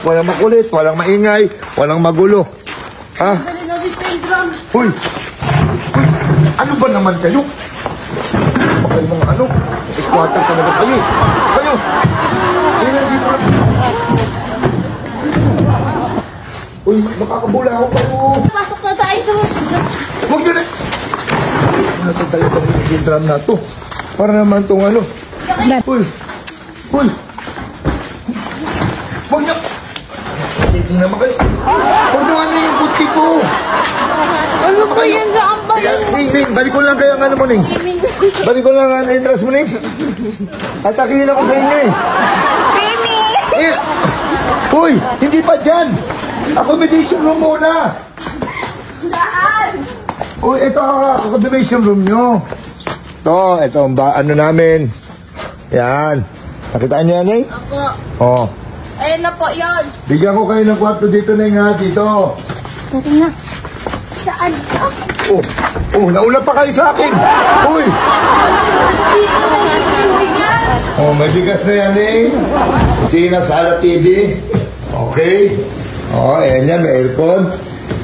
walang makulit, walang maingay, walang magulo. Ha? Uy! Ano ba naman kayo? Bakit mga ano? Squatter talaga kayo. Kayo! Dito. Uy, makakabula ako kayo. Pasok na tayo. Huwag nyo na. Ano ito tayo itong drum na to? Para naman itong ano. Uy! Uy! Huwag nyo! Tingnan naman kayo. Huwag nyo ano yung kutsi ko. Ano ba yan sa ambay? Ning, balik ko lang kayo ang ano mo, Ning. Balik ko lang ang interest mo, Ning. Atakihin ako sa inyo eh. Simi! Uy, hindi pa dyan. Accommodation room muna. Saan? Uy, ito ang accommodation room nyo. Ito ang ano namin. Yan. Nakitaan niyo yan, Ning? Ako. Oo. Ayun na po yun. Bigyan ko kayo ng kwarto dito, Ning, ha? Dito. Pwede na. Saan? Nauna pa kayo sa akin. Uy. May bigas na yan, Ning. Kusina, sala, TV. Okay. Ayan yan, may aircon.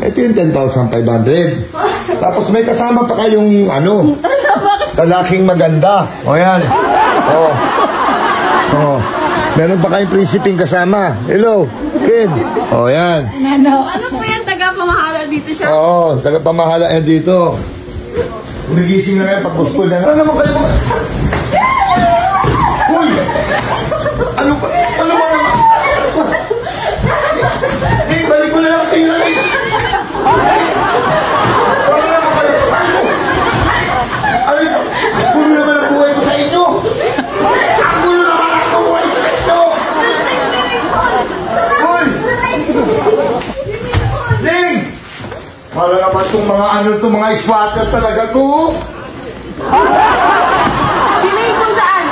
Ito yung 10,500. Tapos may kasama pa kayong, ano, lalaking maganda. Yan. Meron pa kayong prinsiping kasama. Hello, kid. Yan. Ano po yan? Taga-pamahala dito siya? Oo, taga-pamahala yan dito. Nagising na kayo pag gusto na. Ano naman kayo? Uy! Ano ba? Ano ba naman? Balik ko na lang kayo na rin. Ano naman kayo? Ano ito? Puno naman ang buhay ko sa inyo. Ang puno naman ang buhay ko sa inyo. Uy! Ning! Para naman itong mga ano itong mga squatter talaga to. Sini kung saan?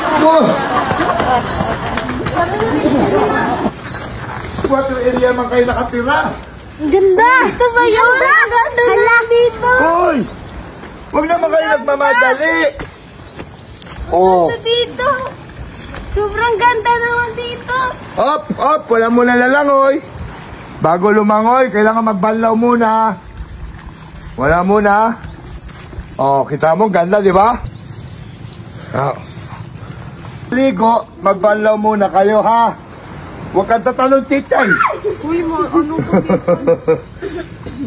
Squatter area man kayo nakatira. Ganda! Ito ba yun? Ganda na dito! Hoy! Huwag naman kayo nagmamadali. Ganda dito! Sobrang ganda naman dito! Op! Wala muna lalangoy. Bago lumangoy, kailangan magbanlaw muna. Wala muna. Kita mo, ganda, di ba? Ligo, magbanlaw muna kayo, ha? Huwag kang tatalon, titay. Uy, ano po dito?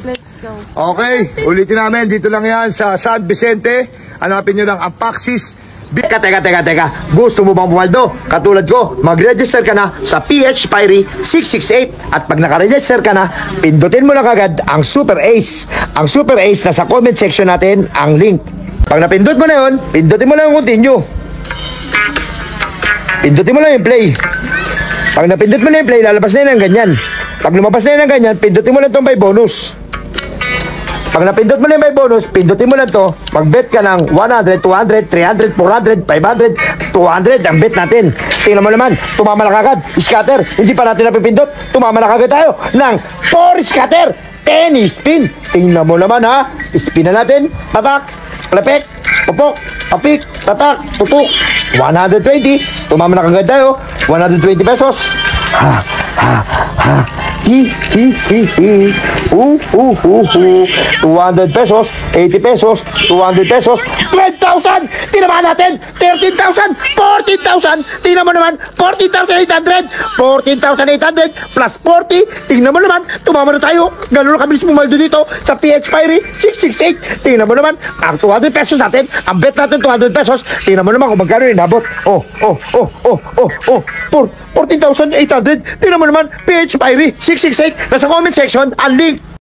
Let's go. Okay, ulitin namin. Dito lang yan sa San Vicente. Hanapin nyo lang ang Paxis. Teka. Gusto mo bang pumaldo? Katulad ko, mag-register ka na sa PH Pirey 668. At pag naka-register ka na, pindutin mo lang agad ang Super Ace. Ang Super Ace, nasa comment section natin ang link. Pag napindot mo na yun, pindutin mo lang yung continue. Pindutin mo lang yung play. Pag napindot mo na yung play, lalabas na yun ng ganyan. Pag lumabas na yun ng ganyan, pindutin mo lang itong by bonus. Pag napindot mo na yung by bonus, pindutin mo lang to, mag-bet ka ng 100, 200, 300, 400, 500, 200 ang bet natin. Tingnan mo naman, tumama na kagad. Scatter, hindi pa natin napipindot, tumama na kagad tayo ng 4 scatter, 10 spin. Tingnan mo naman, ha, spin na natin, patak, lepek, pupok, papik, tatak, tutuk, 120, tumama na kagad tayo, 120 pesos. Hi. 200 pesos, 80 pesos, 200 pesos, 12,000! Tinamaan natin! 13,000! 14,000! Tingnan mo naman, 14,800! 14,800 plus 40! Tingnan mo naman, tumama na tayo! Gano'n na kabilis pumaldo dito sa PH Pirey 668! Tingnan mo naman, ang 200 pesos natin, ang bet natin 200 pesos, tingnan mo naman kung magkano yung nabot. 14,800! Tingnan mo naman, PH Pirey 668! Nasa comment section, ang link!